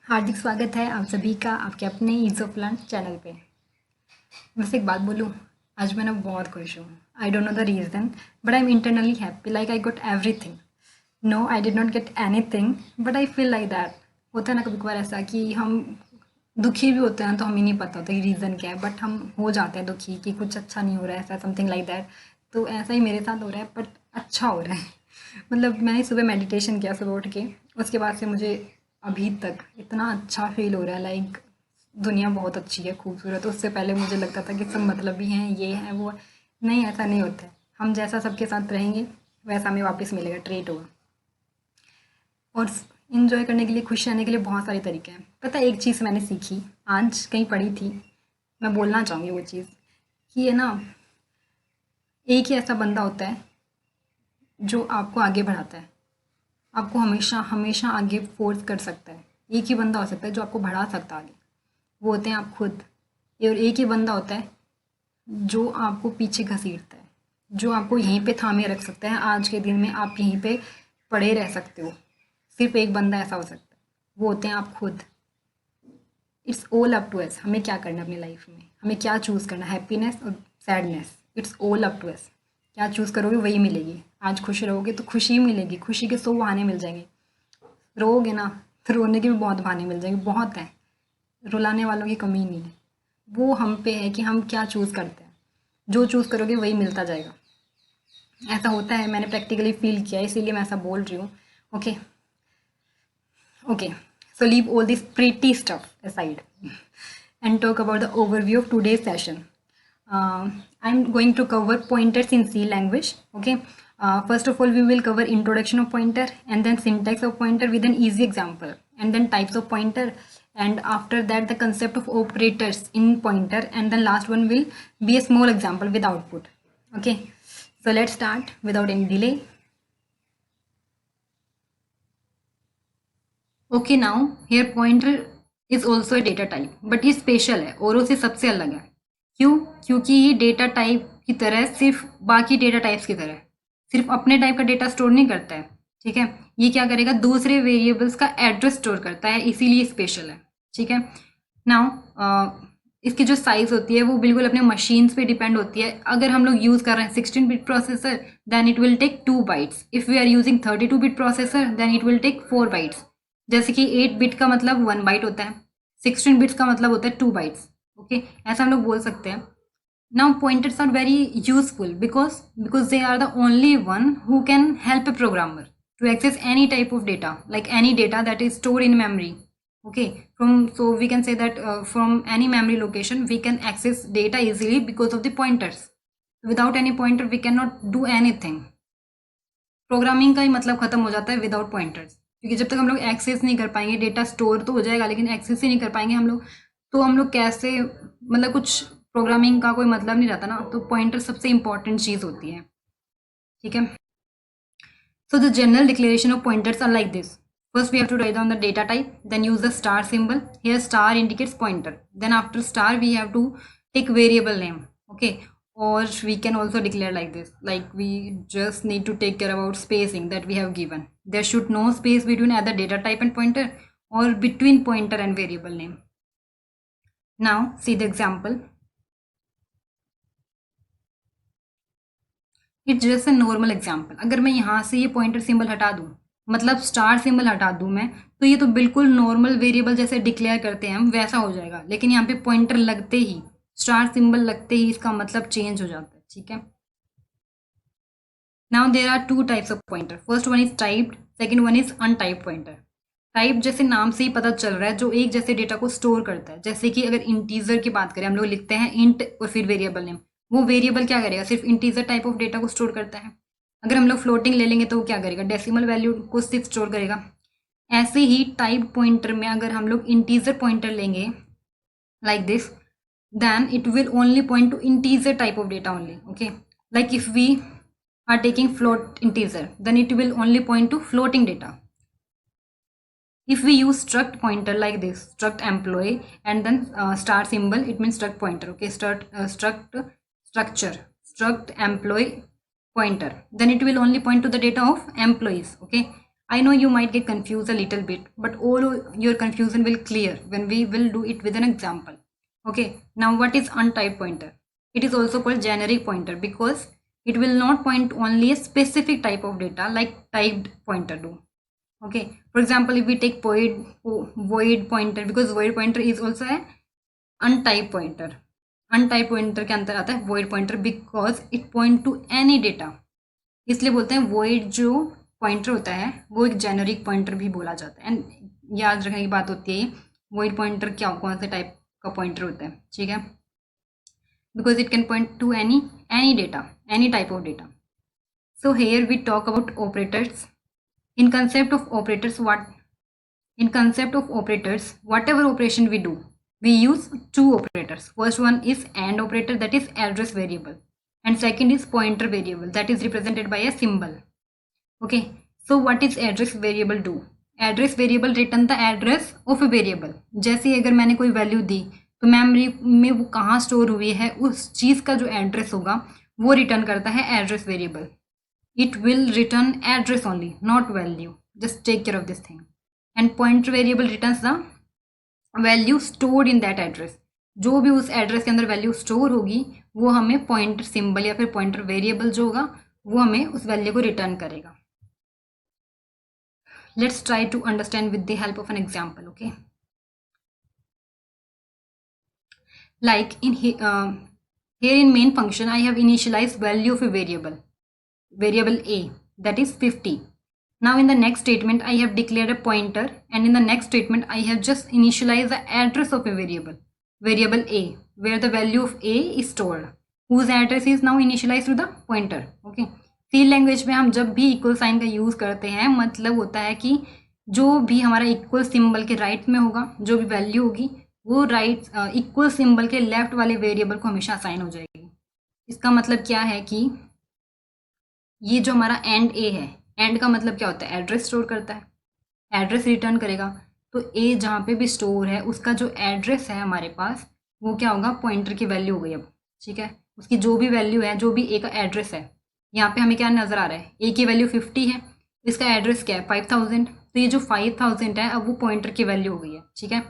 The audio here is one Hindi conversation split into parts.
हार्दिक स्वागत है आप सभी का आपके अपने ईज़ ऑफ लर्न चैनल पे। वैसे एक बात बोलूँ, आज मैं ना बहुत खुश हूँ। I don't know the reason but I am internally happy, like I got everything. No, I did not get anything but I feel like that. होता है ना कभी कभार ऐसा कि हम दुखी भी होते हैं तो हमें नहीं पता होता कि रीज़न क्या है, बट हम हो जाते हैं दुखी कि कुछ अच्छा नहीं हो रहा है, ऐसा समथिंग लाइक दैट। तो ऐसा ही मेरे साथ हो रहा है, बट अच्छा हो रहा है। मतलब मैंने सुबह मेडिटेशन किया सुबह उठ के, उसके बाद से मुझे अभी तक इतना अच्छा फ़ील हो रहा है, लाइक दुनिया बहुत अच्छी है, खूबसूरत। उससे पहले मुझे लगता था कि सब मतलबी हैं, ये है वो है। नहीं, ऐसा नहीं होता है। हम जैसा सबके साथ रहेंगे वैसा हमें वापस मिलेगा, ट्रीट होगा। और इन्जॉय करने के लिए, खुश रहने के लिए बहुत सारे तरीके हैं। पता है, एक चीज़ मैंने सीखी, आज कहीं पढ़ी थी, मैं बोलना चाहूँगी वो चीज़, कि ये ना, एक ही ऐसा बंदा होता है जो आपको आगे बढ़ाता है, आपको हमेशा हमेशा आगे फोर्स कर सकता है। एक ही बंदा हो सकता है जो आपको बढ़ा सकता है आगे, वो होते हैं आप खुद। और एक ही बंदा होता है जो आपको पीछे घसीटता है, जो आपको यहीं पे थामे रख सकता है। आज के दिन में आप यहीं पे पड़े रह सकते हो। सिर्फ एक बंदा ऐसा हो सकता है, वो होते हैं आप खुद। It's all up to us, हमें क्या करना है अपनी लाइफ में, हमें क्या चूज़ करना है, हैप्पीनेस और sadness. It's all up to us. क्या चूज़ करोगे वही मिलेगी। आज खुश रहोगे तो खुशी मिलेगी, खुशी के 100 बहाने मिल जाएंगे। रोओगे ना तो रोने के भी बहुत बहाने मिल जाएंगे, बहुत हैं। रुलाने वालों की कमी नहीं है। वो हम पे है कि हम क्या चूज़ करते हैं। जो चूज़ करोगे वही मिलता जाएगा। ऐसा होता है, मैंने प्रैक्टिकली फील किया है, इसीलिए मैं ऐसा बोल रही हूँ। Okay okay, so leave all this pretty stuff aside and talk about the overview of today's session. I'm going to cover pointers in C language. Okay, first of all we will cover introduction of pointer, and then syntax of pointer with an easy example, and then types of pointer, and after that the concept of operators in pointer, and then last one will be a small example with output. Okay, so let's start without any delay. Okay, now here pointer is also a data type, but ये स्पेशल है, औरों से सबसे अलग है। क्यों? क्योंकि ये डेटा टाइप की तरह, सिर्फ बाकी डेटा टाइप्स की तरह सिर्फ अपने टाइप का डेटा स्टोर नहीं करता है। ठीक है, ये क्या करेगा, दूसरे वेरिएबल्स का एड्रेस स्टोर करता है, इसीलिए स्पेशल है। ठीक है, नाउ इसकी जो साइज होती है वो बिल्कुल अपने मशीन्स पे डिपेंड होती है। अगर हम लोग यूज़ कर रहे हैं 16 bit processor, then it will take 2 bytes. If we are using 32 bit processor, then it will take 4 bytes. जैसे कि 8 बिट का मतलब 1 बाइट होता है, 16 बिट्स का मतलब होता है 2 बाइट्स। ओके, ऐसा हम लोग बोल सकते हैं। Now pointers are very useful because they are the only one who can help a programmer to access any type of data, like any data that is stored in memory. Okay, so we can say that from any memory location we can access data easily because of the pointers. Without any pointer we cannot do anything. Programming का ही मतलब खत्म हो जाता है विदाउट पॉइंटर्स, क्योंकि जब तक हम लोग एक्सेस नहीं कर पाएंगे, डेटा स्टोर तो हो जाएगा लेकिन एक्सेस ही नहीं कर पाएंगे हम लोग, तो हम लोग कैसे, मतलब कुछ प्रोग्रामिंग का कोई मतलब नहीं रहता ना। तो पॉइंटर सबसे इंपॉर्टेंट चीज़ होती है। ठीक है, so the general declaration of pointers are like this. First, we have to write down the data type, then use the star symbol. Here, star indicates pointer. Then, after star, we have to take variable name. Okay, or we can also declare like this. Like we just need to take care about spacing that we have given. There should no space between either data type and pointer, or between pointer and variable name. Now, see the example. It's just a normal example. अगर मैं यहाँ से ये पॉइंटर सिंबल हटा दूँ, मतलब स्टार सिंबल हटा दूँ मैं, तो ये तो बिल्कुल नॉर्मल वेरिएबल जैसे डिक्लेयर करते हैं हम वैसा हो जाएगा। लेकिन यहाँ पे पॉइंटर लगते ही, स्टार सिंबल लगते ही इसका मतलब चेंज हो जाता है। ठीक है, now there are 2 types of pointer. First one is typed, second one is untyped pointer. Type जैसे नाम से ही पता चल रहा है, जो एक जैसे डेटा को स्टोर करता है। जैसे कि अगर इंटीजर की बात करें, हम लोग लिखते हैं इंट और फिर वेरिएबल नेम, वो वेरिएबल क्या करेगा, सिर्फ इंटीजर टाइप ऑफ डेटा को स्टोर करता है। अगर हम लोग फ्लोटिंग ले लेंगे तो वो क्या करेगा, डेसिमल वैल्यू को सिर्फ स्टोर करेगा। ऐसे ही टाइप पॉइंटर में अगर हम लोग इंटीजर पॉइंटर लेंगे like this, then it will only point to integer type of data only. Okay, like if we are taking float integer, then it will only point to floating data. If we use struct pointer like this, struct employee and then star symbol, it means struct pointer. Okay, struct structure, struct employee pointer, then it will only point to the data of employees. Okay, I know you might get confused a little bit, but all your confusion will clear when we will do it with an example. Okay, now what is untyped pointer? It is also called generic pointer because it will not point only a specific type of data like typed pointer do. Okay, for example, if we take void pointer, because void pointer is also a untyped pointer. untyped pointer के अंदर आता है void pointer because it point to any data, इसलिए बोलते हैं void जो पॉइंटर होता है वो एक जेनरिक पॉइंटर भी बोला जाता है। एंड याद रखने की बात होती है void पॉइंटर क्या कौन से टाइप का पॉइंटर होता है, ठीक है, because it can point to any data, any type of data. So here we talk about operators. In concept of operators whatever operation we do, we use two operators. First one is AND operator, that is address variable, and second is pointer variable, that is represented by a symbol. Okay, so what is address variable do? Address variable return the address of a variable. जैसे अगर मैंने कोई वैल्यू दी तो मेमोरी में वो कहाँ स्टोर हुई है उस चीज़ का जो एड्रेस होगा वो रिटर्न करता है address variable. It will return address only, not value. Just take care of this thing. And pointer variable returns the value stored in that address. जो भी उस एड्रेस के अंदर वैल्यू स्टोर होगी वो हमें पॉइंटर सिंबल या फिर पॉइंटर वेरिएबल जो होगा वो हमें उस वैल्यू को रिटर्न करेगा. Let's try to understand with the help of an example. Okay, like in here in main function I have initialized value of a variable a, that is 50. Now in the next statement I have declared a pointer, and in the next statement I have just initialized the address of a variable a, where the value of a is stored, whose address is now initialized to the pointer. Okay, C language में हम जब भी इक्वल साइन का यूज़ करते हैं मतलब होता है कि जो भी हमारा इक्वल सिंबल के राइट में होगा जो भी वैल्यू होगी वो राइट इक्वल सिंबल के लेफ्ट वाले वेरिएबल को हमेशा असाइन हो जाएगी. इसका मतलब क्या है कि ये जो हमारा एंड ए है, एंड का मतलब क्या होता है, एड्रेस स्टोर करता है, एड्रेस रिटर्न करेगा. तो ए जहाँ पे भी स्टोर है उसका जो एड्रेस है हमारे पास वो क्या होगा, पॉइंटर की वैल्यू हो गई अब. ठीक है, उसकी जो भी वैल्यू है, जो भी ए का एड्रेस है, यहाँ पे हमें क्या नज़र आ रहा है, ए की वैल्यू 50 है, इसका एड्रेस क्या है 5000. तो ये जो 5000 है अब वो पॉइंटर की वैल्यू हो गई है. ठीक है,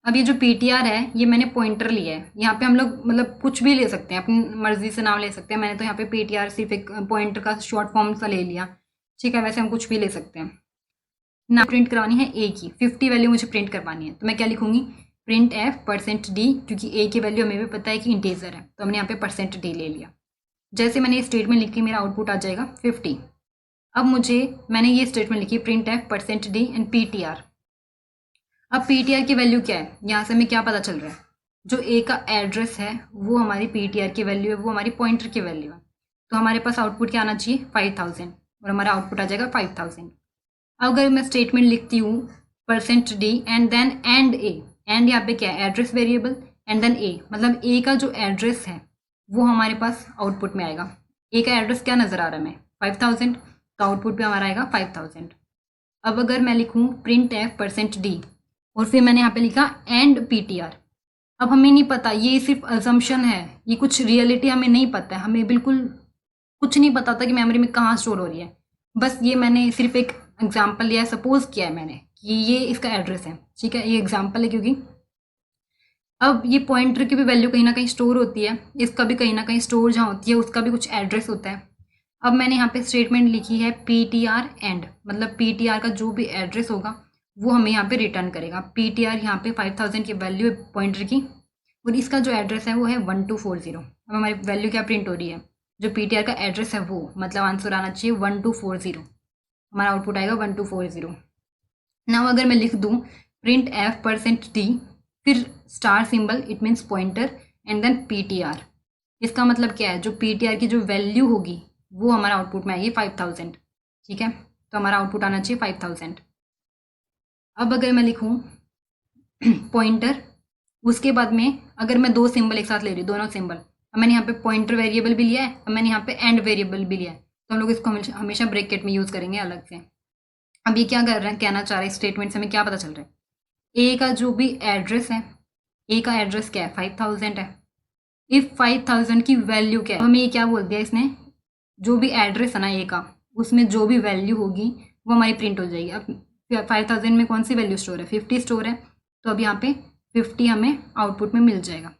अब ये जो PTR है ये मैंने पॉइंटर लिया है. यहाँ पे हम लोग मतलब कुछ भी ले सकते हैं, अपनी मर्जी से नाम ले सकते हैं. मैंने तो यहाँ पे PTR सिर्फ एक पॉइंटर का शॉर्ट फॉर्म सा ले लिया. ठीक है, वैसे हम कुछ भी ले सकते हैं. ना प्रिंट करवानी है ए की 50 वैल्यू मुझे प्रिंट करवानी है, तो मैं क्या लिखूंगी, प्रिंट एफ %d, क्योंकि ए की वैल्यू हमें भी पता है कि इंटीजर है तो हमने यहाँ पे %d ले लिया. जैसे मैंने ये स्टेटमेंट लिखी मेरा आउटपुट आ जाएगा 50. अब मैंने ये स्टेटमेंट लिखी print f %d and PTR. अब PTR की वैल्यू क्या है, यहाँ से हमें क्या पता चल रहा है, जो ए का एड्रेस है वो हमारी PTR की वैल्यू है, वो हमारी पॉइंटर की वैल्यू है. तो हमारे पास आउटपुट क्या आना चाहिए 5000 और हमारा आउटपुट आ जाएगा 5000. अब अगर मैं स्टेटमेंट लिखती हूँ %d and then and a, एंड यहाँ पे क्या है address variable and then a, मतलब ए का जो एड्रेस है वो हमारे पास आउटपुट में आएगा. ए का एड्रेस क्या नज़र आ रहा है हमें 5000, तो आउटपुट पे हमारा आएगा 5000. अब अगर मैं लिखूँ प्रिंट एफ %d और फिर मैंने यहाँ पे लिखा एंड PTR. अब हमें नहीं पता, ये सिर्फ अजम्पशन है, ये कुछ रियलिटी हमें नहीं पता है, हमें बिल्कुल कुछ नहीं पता था कि मेमोरी में कहाँ स्टोर हो रही है. बस ये मैंने सिर्फ एक एग्जाम्पल लिया है, सपोज किया है मैंने कि ये इसका एड्रेस है. ठीक है, ये एग्जाम्पल है क्योंकि अब ये पॉइंटर की भी वैल्यू कहीं ना कहीं स्टोर होती है, इसका भी कहीं ना कहीं स्टोर जहाँ होती है उसका भी कुछ एड्रेस होता है. अब मैंने यहाँ पे स्टेटमेंट लिखी है PTR एंड, मतलब PTR का जो भी एड्रेस होगा वो हमें यहाँ पे रिटर्न करेगा. PTR यहाँ पे 5000 की वैल्यू है पॉइंटर की और इसका जो एड्रेस है वो है 1240. अब हमारी वैल्यू क्या प्रिंट हो रही है, जो PTR का एड्रेस है वो, मतलब आंसर आना चाहिए 1240, हमारा आउटपुट आएगा 1240. नाउ अगर मैं लिख दूँ प्रिंट एफ %d फिर star symbol, it means pointer and then PTR, इसका मतलब क्या है, जो PTR की जो वैल्यू होगी वो हमारा आउटपुट में आएगी 5000. ठीक है, तो हमारा आउटपुट आना चाहिए 5000. अब अगर मैं लिखूँ पॉइंटर, उसके बाद में अगर मैं दो सिंबल एक साथ ले रही हूँ, दोनों सिंबल, अब मैंने यहाँ पे पॉइंटर वेरिएबल भी लिया है, अब मैंने यहाँ पे एंड वेरिएबल भी लिया है, तो हम लोग इसको हमेशा ब्रैकेट में यूज़ करेंगे अलग से. अब ये क्या कर रहे हैं, कहना चाह रहे हैं स्टेटमेंट से हमें क्या पता चल रहा है, ए का जो भी एड्रेस है, ए का एड्रेस क्या है 5000 है. इफ 5000 की वैल्यू क्या है, हमें ये क्या बोल दिया इसने, जो भी एड्रेस है ना ए का उसमें जो भी वैल्यू होगी वो हमारी प्रिंट हो जाएगी। अब 5000 में कौन सी वैल्यू स्टोर है, 50 स्टोर है, तो अब यहाँ पे 50 हमें आउटपुट में मिल जाएगा।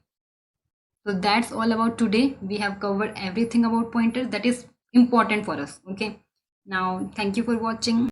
So that's all about today. We have covered everything about pointers that is important for us. Okay. Now, thank you for watching.